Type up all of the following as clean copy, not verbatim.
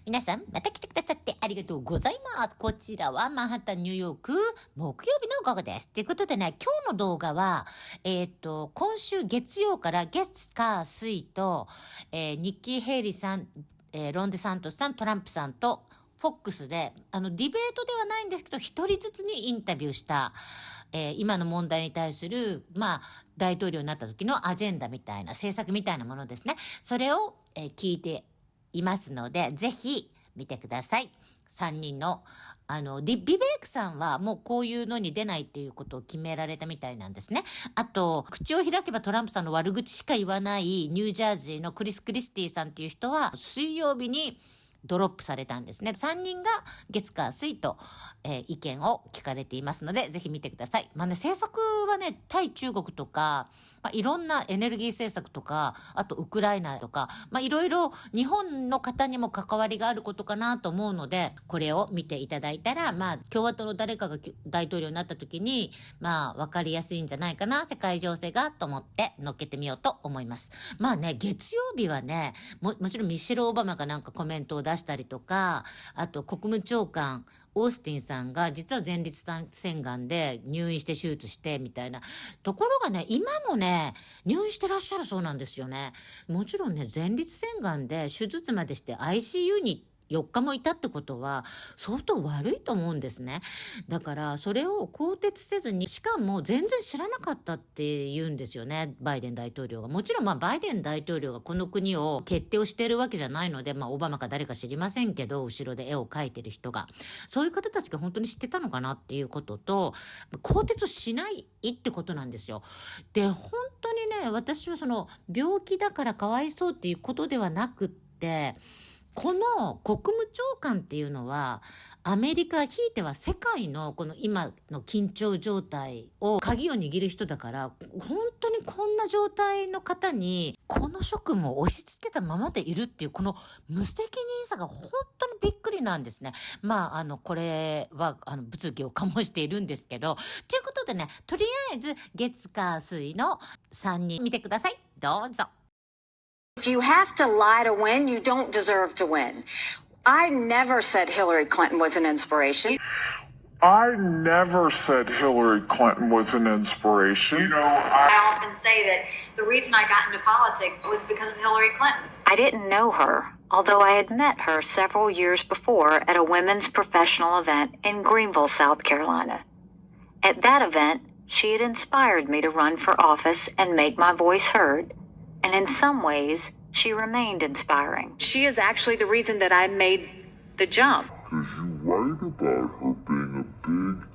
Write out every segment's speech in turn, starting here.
皆さん、また来てくださってありがとうございます。こちらはマンハッタン、ニューヨーク、木曜日の午後です。ということでね、今日の動画は、今週月曜から月火水と、ニッキー・ヘイリーさん、ロン・デサントスさん、トランプさんと、フォックスで、ディベートではないんですけど、一人ずつにインタビューした、今の問題に対する、大統領になった時のアジェンダみたいな、政策みたいなものですね。それを、聞いていますので、ぜひ見てください。3人の、ヴィベクさんはもうこういうのに出ないっていうことを決められたみたいなんですね。あと、口を開けばトランプさんの悪口しか言わないニュージャージーのクリスティさんっていう人は水曜日にドロップされたんですね。3人が月火水と、意見を聞かれていますので、ぜひ見てください。政策はね、対中国とか、いろんなエネルギー政策とか、あとウクライナとか、いろいろ日本の方にも関わりがあることかなと思うので、これを見ていただいたら、共和党の誰かが大統領になった時に、わかりやすいんじゃないかな、世界情勢が、と思って乗っけてみようと思います。月曜日はね、もちろんミシェル・オバマがなんかコメントを出したりとか、あと国務長官、オースティンさんが実は前立腺がんで入院して手術してみたいなところがね、今もね、入院してらっしゃるそうなんですよね。もちろんね、前立腺がんで手術までして ICU に4日もいたってことは相当悪いと思うんですね。だからそれを更迭せずに、しかも全然知らなかったって言うんですよね、バイデン大統領が。もちろんバイデン大統領がこの国を決定をしているわけじゃないので、オバマか誰か知りませんけど、後ろで絵を描いてる人が、そういう方たちが本当に知ってたのかなっていうことと、更迭しないってことなんですよ。で、本当にね、私はその病気だからかわいそうっていうことではなくって、この国務長官っていうのはアメリカ、ひいては世界のこの今の緊張状態を鍵を握る人だから、本当にこんな状態の方にこの職務を押し付けたままでいるっていうこの無責任さが本当にびっくりなんですね。これは物議を醸しているんですけど、ということでね、とりあえず月火水の3人見てください。どうぞ。If you have to lie to win, you don't deserve to win. I never said Hillary Clinton was an inspiration. I never said Hillary Clinton was an inspiration. You know, I often say that the reason I got into politics was because of Hillary Clinton. I didn't know her, although I had met her several years before at a women's professional event in Greenville, South Carolina. At that event, she had inspired me to run for office and make my voice heard. And in some ways, she remained inspiring. She is actually the reason that I made the jump. Because you write about her being a big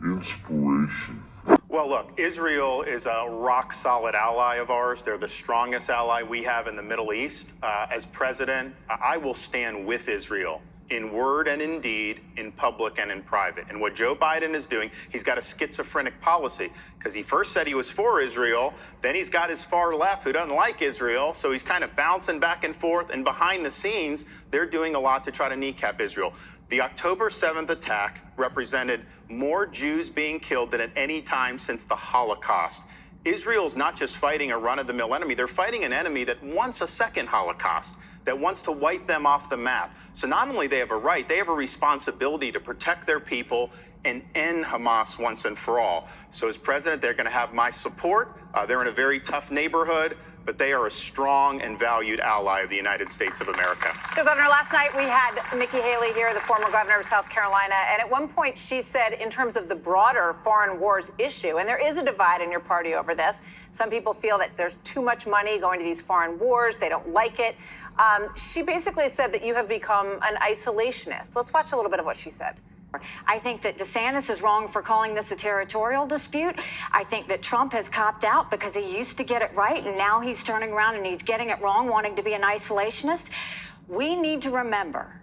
inspiration. Well, look, Israel is a rock-solid ally of ours. They're the strongest ally we have in the Middle East. As president, I will stand with Israel in word and in deed, in public and in private. And what Joe Biden is doing, he's got a schizophrenic policy, because he first said he was for Israel, then he's got his far left who doesn't like Israel, so he's kind of bouncing back and forth, and behind the scenes, they're doing a lot to try to kneecap Israel. The October 7th attack represented more Jews being killed than at any time since the Holocaust. Israel's not just fighting a run-of-the-mill enemy, they're fighting an enemy that wants a second Holocaust, that wants to wipe them off the map. So not only they have a right, they have a responsibility to protect their people and end Hamas once and for all. So as president, they're going to have my support. They're in a very tough neighborhood, but they are a strong and valued ally of the United States of America. So, Governor, last night we had Nikki Haley here, the former governor of South Carolina, and at one point she said, in terms of the broader foreign wars issue, and there is a divide in your party over this, some people feel that there's too much money going to these foreign wars, they don't like it. She basically said that you have become an isolationist. Let's watch a little bit of what she said. I think that DeSantis is wrong for calling this a territorial dispute. I think that Trump has copped out because he used to get it right, and now he's turning around and he's getting it wrong, wanting to be an isolationist. We need to remember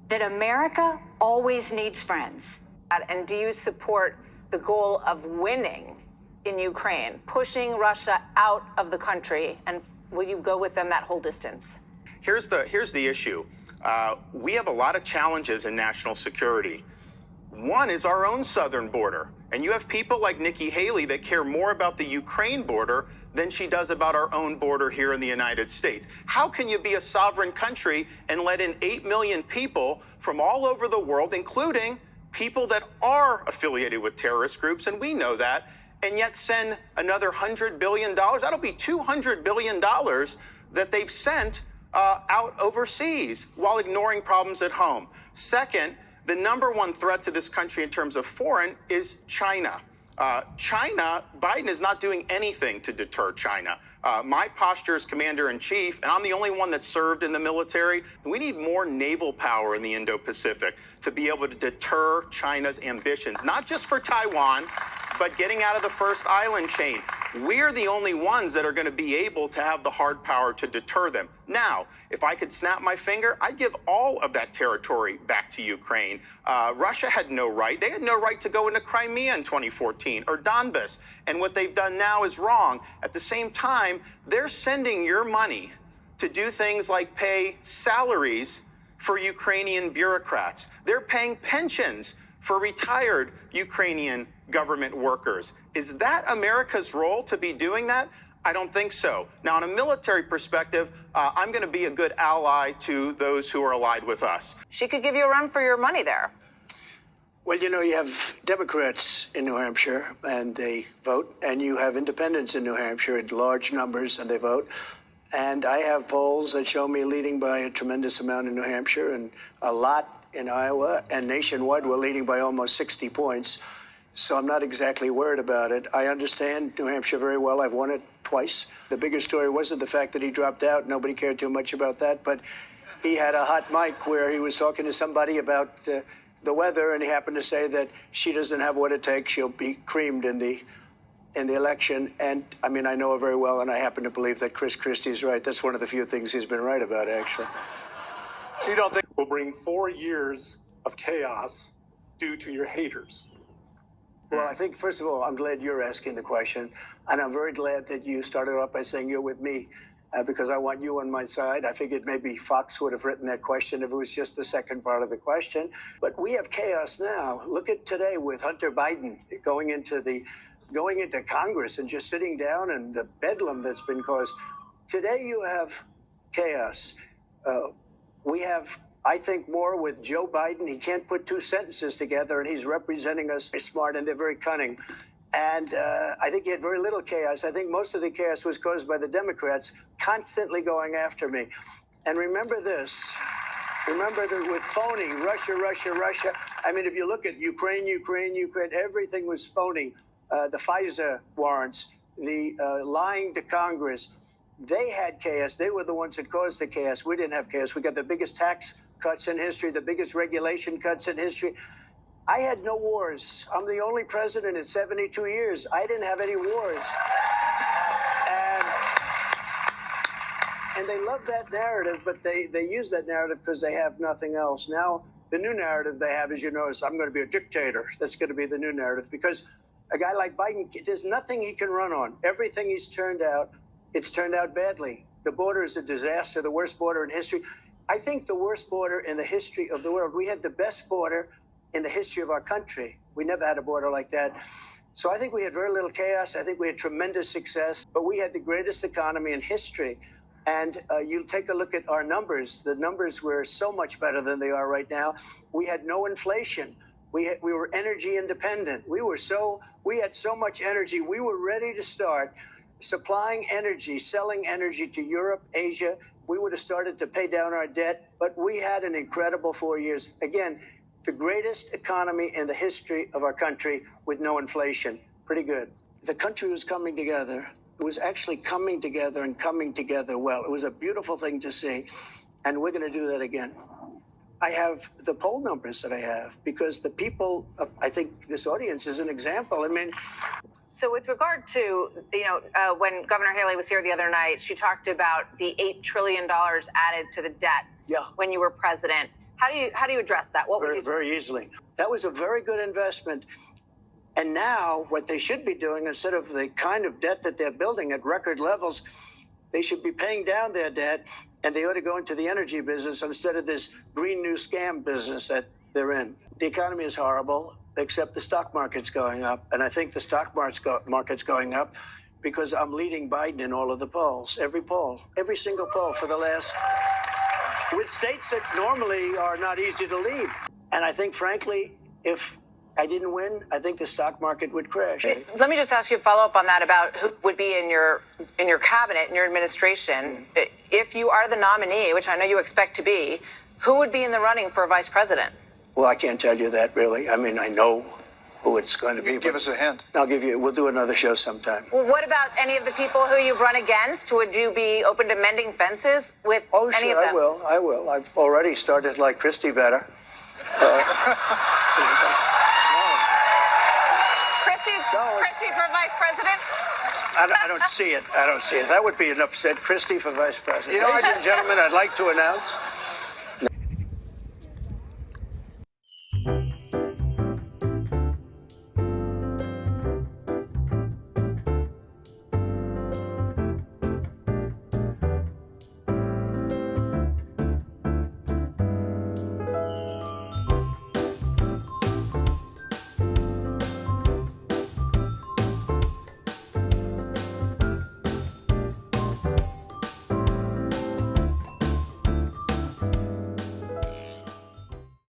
that America always needs friends. And do you support the goal of winning in Ukraine, pushing Russia out of the country, and will you go with them that whole distance? Here's the issue. We have a lot of challenges in national security. One is our own southern border. And you have people like Nikki Haley that care more about the Ukraine border than she does about our own border here in the United States. How can you be a sovereign country and let in 8 million people from all over the world, including people that are affiliated with terrorist groups, and we know that, and yet send another $100 billion? That'll be $200 billion that they've sent out overseas while ignoring problems at home. Second, the number one threat to this country in terms of foreign is China. Biden is not doing anything to deter China. My posture as commander-in-chief, and I'm the only one that served in the military, we need more naval power in the Indo-Pacific to be able to deter China's ambitions, not just for Taiwan, but getting out of the first island chain. We're the only ones that are going to be able to have the hard power to deter them. Now, if I could snap my finger, I'd give all of that territory back to Ukraine. Russia had no right. They had no right to go into Crimea in 2014 or Donbass. And what they've done now is wrong. At the same time, they're sending your money to do things like pay salaries for Ukrainian bureaucrats. They're paying pensions for retired Ukrainian government workers. Is that America's role to be doing that? I don't think so. Now, in a military perspective, I'm going to be a good ally to those who are allied with us. She could give you a run for your money there. Well, you know, you have Democrats in New Hampshire, and they vote, and you have independents in New Hampshire in large numbers, and they vote. And I have polls that show me leading by a tremendous amount in New Hampshire and a lot in Iowa, and nationwide we're leading by almost 60 points. So I'm not exactly worried about it. I understand New Hampshire very well. I've won it twice. The bigger story wasn't the fact that he dropped out. Nobody cared too much about that. But he had a hot mic where he was talking to somebody about the weather, and he happened to say that she doesn't have what it takes. She'll be creamed in the election. And, I mean, I know her very well, and I happen to believe that Chris Christie's right. That's one of the few things he's been right about, actually. So you don't think we'll bring 4 years of chaos due to your haters? Well, I think, first of all, I'm glad you're asking the question. And I'm very glad that you started off by saying you're with me because I want you on my side. I figured maybe Fox would have written that question if it was just the second part of the question. But we have chaos now. Look at today with Hunter Biden going into Congress and just sitting down and the bedlam that's been caused. Today you have chaos. We have, I think, more with Joe Biden. He can't put two sentences together, and he's representing us very smart, and they're very cunning. And I think he had very little chaos. I think most of the chaos was caused by the Democrats constantly going after me. And remember this. Remember that with phony, Russia, Russia, Russia. I mean, if you look at Ukraine, everything was phony. The FISA warrants, the lying to Congress. They had chaos. They were the ones that caused the chaos. We didn't have chaos. We got the biggest tax cuts in history, the biggest regulation cuts in history. I had no wars. I'm the only president in 72 years. I didn't have any wars. And they love that narrative, but they use that narrative because they have nothing else. Now, the new narrative they have, as you notice, I'm going to be a dictator. That's going to be the new narrative because a guy like Biden, there's nothing he can run on. Everything he's turned out, it's turned out badly. The border is a disaster, the worst border in history. I think the worst border in the history of the world. We had the best border in the history of our country. We never had a border like that. So I think we had very little chaos. I think we had tremendous success, but we had the greatest economy in history. And you take a look at our numbers. The numbers were so much better than they are right now. We had no inflation. We were energy independent. We had so much energy. We were ready to start supplying energy, selling energy to Europe, Asia. We would have started to pay down our debt, but we had an incredible 4 years. Again, the greatest economy in the history of our country with no inflation. Pretty good. The country was coming together. It was actually coming together and coming together well. It was a beautiful thing to see, and we're going to do that again. I have the poll numbers that I have because the people, I think this audience is an example. I mean, So with regard to, when Governor Haley was here the other night, she talked about the $8 trillion added to the debt when you were president. How do you address that? What would you say? Very easily. That was a very good investment. And now what they should be doing, instead of the kind of debt that they're building at record levels, they should be paying down their debt, and they ought to go into the energy business instead of this green new scam business that they're in. The economy is horrible, except the stock market's going up. And I think the stock market's going up because I'm leading Biden in all of the polls, every single poll for the last, with states that normally are not easy to lead. And I think, frankly, if I didn't win, I think the stock market would crash. Let me just ask you a follow-up on that about who would be in your cabinet, in your administration. If you are the nominee, which I know you expect to be, who would be in the running for vice president? Well, I can't tell you that, really. I mean, I know who it's going to be. Give us a hint. We'll do another show sometime. Well, what about any of the people who you've run against? Would you be open to mending fences with any of them? I will. I've already started like Christie better. Christie for vice president? I don't see it. That would be an upset. Christie for vice president. Ladies and gentlemen, I'd like to announce...